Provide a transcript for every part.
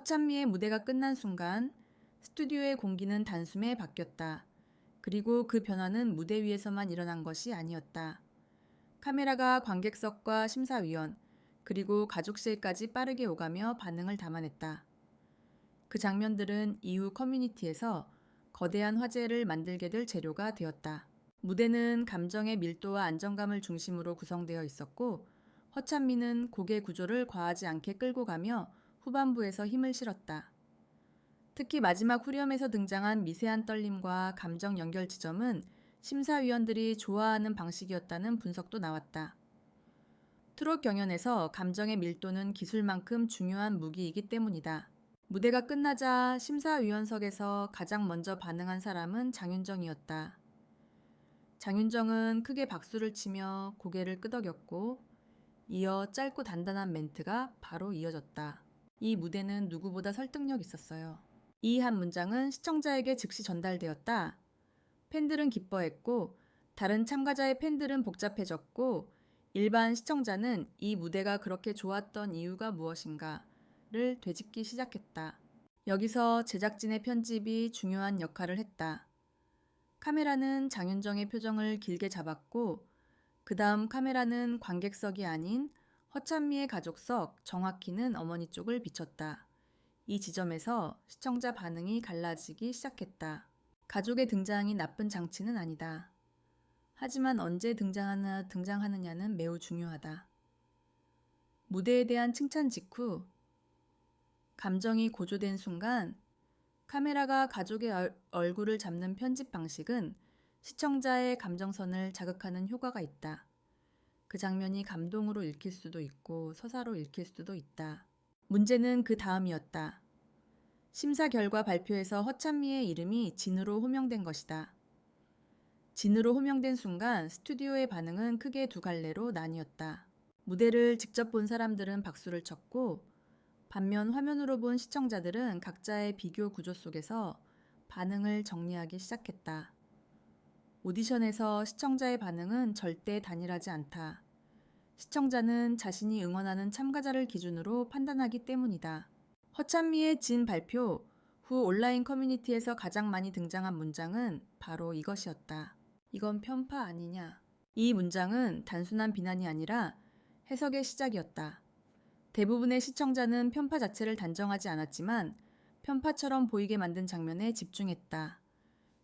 허찬미의 무대가 끝난 순간 스튜디오의 공기는 단숨에 바뀌었다. 그리고 그 변화는 무대 위에서만 일어난 것이 아니었다. 카메라가 관객석과 심사위원, 그리고 가족실까지 빠르게 오가며 반응을 담아냈다. 그 장면들은 이후 커뮤니티에서 거대한 화제를 만들게 될 재료가 되었다. 무대는 감정의 밀도와 안정감을 중심으로 구성되어 있었고, 허찬미는 곡의 구조를 과하지 않게 끌고 가며 후반부에서 힘을 실었다. 특히 마지막 후렴에서 등장한 미세한 떨림과 감정 연결 지점은 심사위원들이 좋아하는 방식이었다는 분석도 나왔다. 트롯 경연에서 감정의 밀도는 기술만큼 중요한 무기이기 때문이다. 무대가 끝나자 심사위원석에서 가장 먼저 반응한 사람은 장윤정이었다. 장윤정은 크게 박수를 치며 고개를 끄덕였고, 이어 짧고 단단한 멘트가 바로 이어졌다. 이 무대는 누구보다 설득력 있었어요. 이 한 문장은 시청자에게 즉시 전달되었다. 팬들은 기뻐했고, 다른 참가자의 팬들은 복잡해졌고, 일반 시청자는 이 무대가 그렇게 좋았던 이유가 무엇인가를 되짚기 시작했다. 여기서 제작진의 편집이 중요한 역할을 했다. 카메라는 장윤정의 표정을 길게 잡았고, 그 다음 카메라는 관객석이 아닌 허찬미의 가족석, 정확히는 어머니 쪽을 비췄다. 이 지점에서 시청자 반응이 갈라지기 시작했다. 가족의 등장이 나쁜 장치는 아니다. 하지만 언제 등장하느냐는 매우 중요하다. 무대에 대한 칭찬 직후 감정이 고조된 순간 카메라가 가족의 얼굴을 잡는 편집 방식은 시청자의 감정선을 자극하는 효과가 있다. 그 장면이 감동으로 읽힐 수도 있고 서사로 읽힐 수도 있다. 문제는 그 다음이었다. 심사 결과 발표에서 허찬미의 이름이 진으로 호명된 것이다. 진으로 호명된 순간 스튜디오의 반응은 크게 두 갈래로 나뉘었다. 무대를 직접 본 사람들은 박수를 쳤고, 반면 화면으로 본 시청자들은 각자의 비교 구조 속에서 반응을 정리하기 시작했다. 오디션에서 시청자의 반응은 절대 단일하지 않다. 시청자는 자신이 응원하는 참가자를 기준으로 판단하기 때문이다. 허찬미의 진 발표 후 온라인 커뮤니티에서 가장 많이 등장한 문장은 바로 이것이었다. 이건 편파 아니냐? 이 문장은 단순한 비난이 아니라 해석의 시작이었다. 대부분의 시청자는 편파 자체를 단정하지 않았지만 편파처럼 보이게 만든 장면에 집중했다.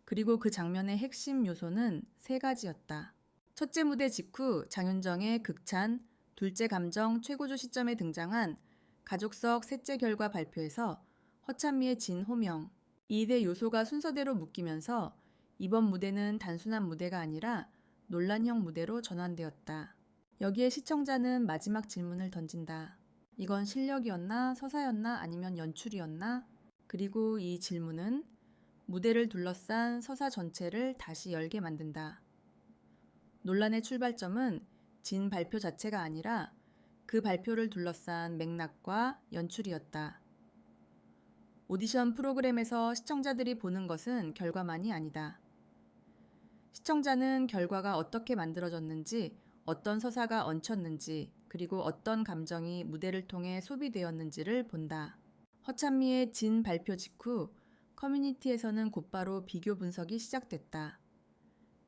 그리고 그 장면의 핵심 요소는 세 가지였다. 첫째 무대 직후 장윤정의 극찬, 둘째 감정 최고조 시점에 등장한 가족석 셋째 결과 발표에서 허찬미의 진 호명, 이 대 요소가 순서대로 묶이면서 이번 무대는 단순한 무대가 아니라 논란형 무대로 전환되었다. 여기에 시청자는 마지막 질문을 던진다. 이건 실력이었나, 서사였나, 아니면 연출이었나? 그리고 이 질문은 무대를 둘러싼 서사 전체를 다시 열게 만든다. 논란의 출발점은 진 발표 자체가 아니라 그 발표를 둘러싼 맥락과 연출이었다. 오디션 프로그램에서 시청자들이 보는 것은 결과만이 아니다. 시청자는 결과가 어떻게 만들어졌는지, 어떤 서사가 얹혔는지, 그리고 어떤 감정이 무대를 통해 소비되었는지를 본다. 허찬미의 진 발표 직후 커뮤니티에서는 곧바로 비교 분석이 시작됐다.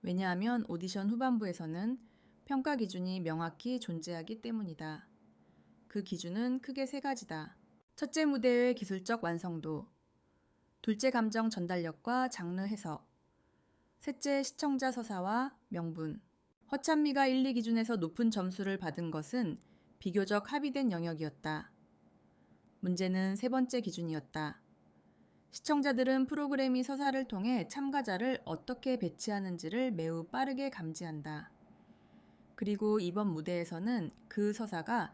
왜냐하면 오디션 후반부에서는 평가 기준이 명확히 존재하기 때문이다. 그 기준은 크게 세 가지다. 첫째 무대의 기술적 완성도, 둘째 감정 전달력과 장르 해석, 셋째 시청자 서사와 명분. 허찬미가 1, 2 기준에서 높은 점수를 받은 것은 비교적 합의된 영역이었다. 문제는 세 번째 기준이었다. 시청자들은 프로그램이 서사를 통해 참가자를 어떻게 배치하는지를 매우 빠르게 감지한다. 그리고 이번 무대에서는 그 서사가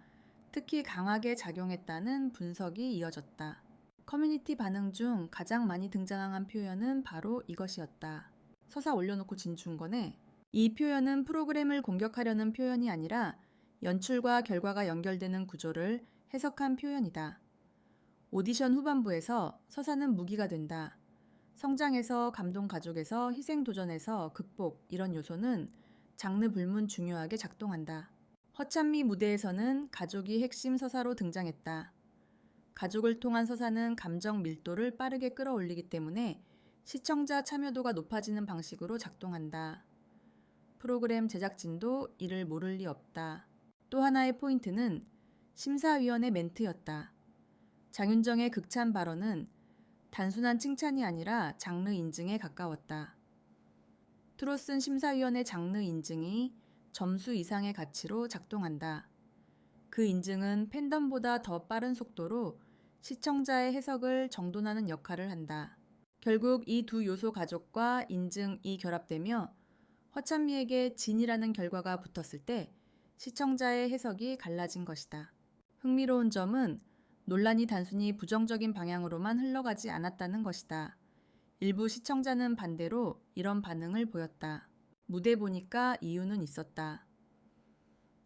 특히 강하게 작용했다는 분석이 이어졌다. 커뮤니티 반응 중 가장 많이 등장한 표현은 바로 이것이었다. 서사 올려놓고 진 준 거네. 이 표현은 프로그램을 공격하려는 표현이 아니라 연출과 결과가 연결되는 구조를 해석한 표현이다. 오디션 후반부에서 서사는 무기가 된다. 성장에서 감동 가족에서 희생 도전에서 극복 이런 요소는 장르 불문 중요하게 작동한다. 허찬미 무대에서는 가족이 핵심 서사로 등장했다. 가족을 통한 서사는 감정 밀도를 빠르게 끌어올리기 때문에 시청자 참여도가 높아지는 방식으로 작동한다. 프로그램 제작진도 이를 모를 리 없다. 또 하나의 포인트는 심사위원의 멘트였다. 장윤정의 극찬 발언은 단순한 칭찬이 아니라 장르 인증에 가까웠다. 트롯은 심사위원의 장르 인증이 점수 이상의 가치로 작동한다. 그 인증은 팬덤보다 더 빠른 속도로 시청자의 해석을 정돈하는 역할을 한다. 결국 이 두 요소 가족과 인증이 결합되며 허찬미에게 진이라는 결과가 붙었을 때 시청자의 해석이 갈라진 것이다. 흥미로운 점은 논란이 단순히 부정적인 방향으로만 흘러가지 않았다는 것이다. 일부 시청자는 반대로 이런 반응을 보였다. 무대 보니까 이유는 있었다.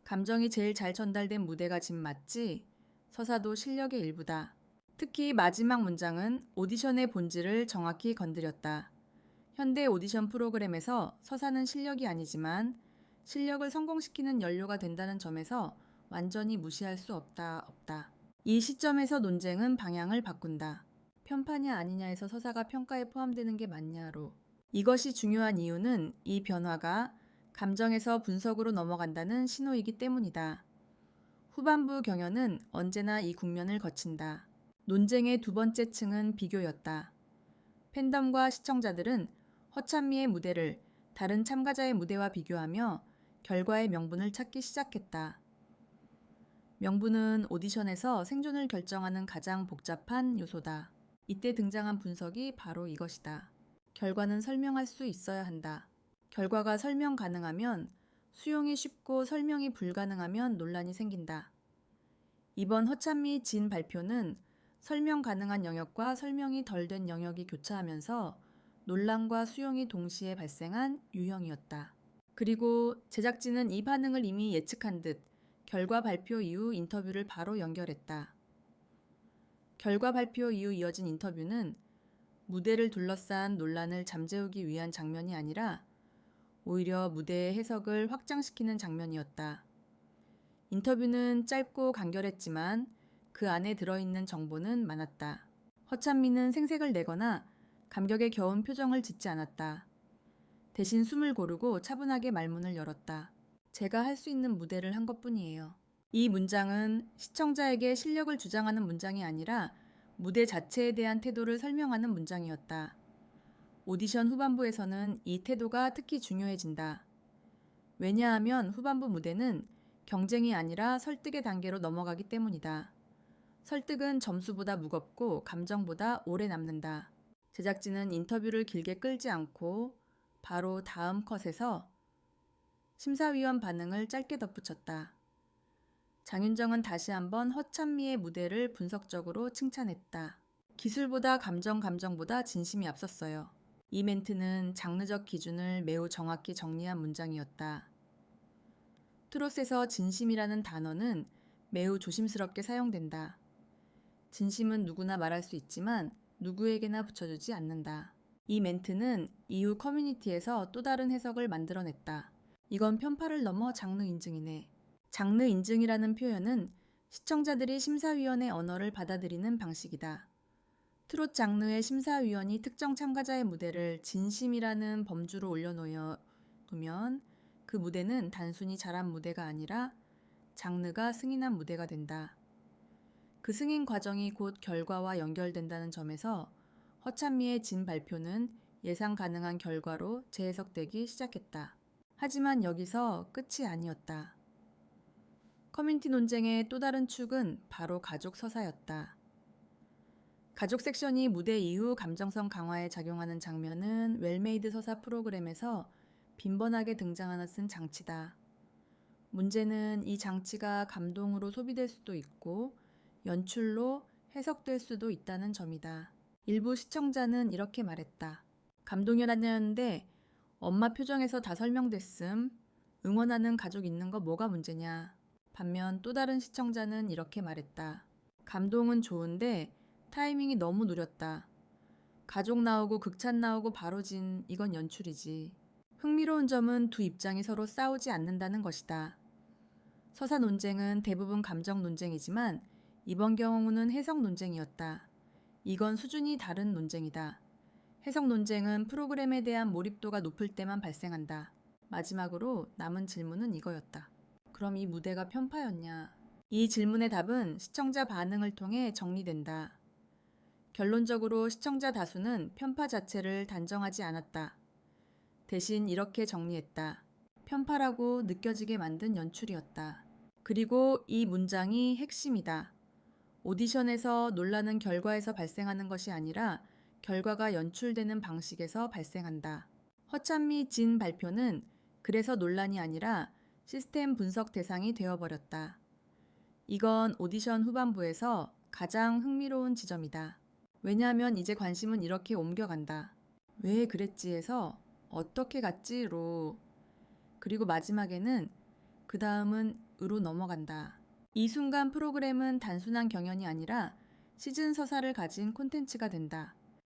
감정이 제일 잘 전달된 무대가 진 맞지? 서사도 실력의 일부다. 특히 마지막 문장은 오디션의 본질을 정확히 건드렸다. 현대 오디션 프로그램에서 서사는 실력이 아니지만 실력을 성공시키는 연료가 된다는 점에서 완전히 무시할 수 없다. 이 시점에서 논쟁은 방향을 바꾼다. 편파냐 아니냐에서 서사가 평가에 포함되는 게 맞냐로. 이것이 중요한 이유는 이 변화가 감정에서 분석으로 넘어간다는 신호이기 때문이다. 후반부 경연은 언제나 이 국면을 거친다. 논쟁의 두 번째 층은 비교였다. 팬덤과 시청자들은 허찬미의 무대를 다른 참가자의 무대와 비교하며 결과의 명분을 찾기 시작했다. 명분은 오디션에서 생존을 결정하는 가장 복잡한 요소다. 이때 등장한 분석이 바로 이것이다. 결과는 설명할 수 있어야 한다. 결과가 설명 가능하면 수용이 쉽고 설명이 불가능하면 논란이 생긴다. 이번 허찬미 진 발표는 설명 가능한 영역과 설명이 덜 된 영역이 교차하면서 논란과 수용이 동시에 발생한 유형이었다. 그리고 제작진은 이 반응을 이미 예측한 듯 결과 발표 이후 인터뷰를 바로 연결했다. 결과 발표 이후 이어진 인터뷰는 무대를 둘러싼 논란을 잠재우기 위한 장면이 아니라 오히려 무대의 해석을 확장시키는 장면이었다. 인터뷰는 짧고 간결했지만 그 안에 들어있는 정보는 많았다. 허찬미는 생색을 내거나 감격에 겨운 표정을 짓지 않았다. 대신 숨을 고르고 차분하게 말문을 열었다. 제가 할 수 있는 무대를 한 것뿐이에요. 이 문장은 시청자에게 실력을 주장하는 문장이 아니라 무대 자체에 대한 태도를 설명하는 문장이었다. 오디션 후반부에서는 이 태도가 특히 중요해진다. 왜냐하면 후반부 무대는 경쟁이 아니라 설득의 단계로 넘어가기 때문이다. 설득은 점수보다 무겁고 감정보다 오래 남는다. 제작진은 인터뷰를 길게 끌지 않고 바로 다음 컷에서 심사위원 반응을 짧게 덧붙였다. 장윤정은 다시 한번 허찬미의 무대를 분석적으로 칭찬했다. 기술보다 감정보다 진심이 앞섰어요. 이 멘트는 장르적 기준을 매우 정확히 정리한 문장이었다. 트롯에서 진심이라는 단어는 매우 조심스럽게 사용된다. 진심은 누구나 말할 수 있지만 누구에게나 붙여주지 않는다. 이 멘트는 이후 커뮤니티에서 또 다른 해석을 만들어냈다. 이건 편파를 넘어 장르 인증이네. 장르 인증이라는 표현은 시청자들이 심사위원의 언어를 받아들이는 방식이다. 트롯 장르의 심사위원이 특정 참가자의 무대를 진심이라는 범주로 올려놓으면 그 무대는 단순히 잘한 무대가 아니라 장르가 승인한 무대가 된다. 그 승인 과정이 곧 결과와 연결된다는 점에서 허찬미의 진 발표는 예상 가능한 결과로 재해석되기 시작했다. 하지만 여기서 끝이 아니었다. 커뮤니티 논쟁의 또 다른 축은 바로 가족 서사였다. 가족 섹션이 무대 이후 감정성 강화에 작용하는 장면은 웰메이드 서사 프로그램에서 빈번하게 등장하는 장치다. 문제는 이 장치가 감동으로 소비될 수도 있고 연출로 해석될 수도 있다는 점이다. 일부 시청자는 이렇게 말했다. 감동이라는데 엄마 표정에서 다 설명됐음. 응원하는 가족 있는 거 뭐가 문제냐. 반면 또 다른 시청자는 이렇게 말했다. 감동은 좋은데 타이밍이 너무 느렸다. 가족 나오고 극찬 나오고 바로 진 이건 연출이지. 흥미로운 점은 두 입장이 서로 싸우지 않는다는 것이다. 서사 논쟁은 대부분 감정 논쟁이지만 이번 경우는 해석 논쟁이었다. 이건 수준이 다른 논쟁이다. 해석 논쟁은 프로그램에 대한 몰입도가 높을 때만 발생한다. 마지막으로 남은 질문은 이거였다. 그럼 이 무대가 편파였냐? 이 질문의 답은 시청자 반응을 통해 정리된다. 결론적으로 시청자 다수는 편파 자체를 단정하지 않았다. 대신 이렇게 정리했다. 편파라고 느껴지게 만든 연출이었다. 그리고 이 문장이 핵심이다. 오디션에서 논란은 결과에서 발생하는 것이 아니라 결과가 연출되는 방식에서 발생한다. 허찬미 진 발표는 그래서 논란이 아니라 시스템 분석 대상이 되어버렸다. 이건 오디션 후반부에서 가장 흥미로운 지점이다. 왜냐하면 이제 관심은 이렇게 옮겨간다. 왜 그랬지에서 어떻게 갔지로, 그리고 마지막에는 그 다음은 으로 넘어간다. 이 순간 프로그램은 단순한 경연이 아니라 시즌 서사를 가진 콘텐츠가 된다.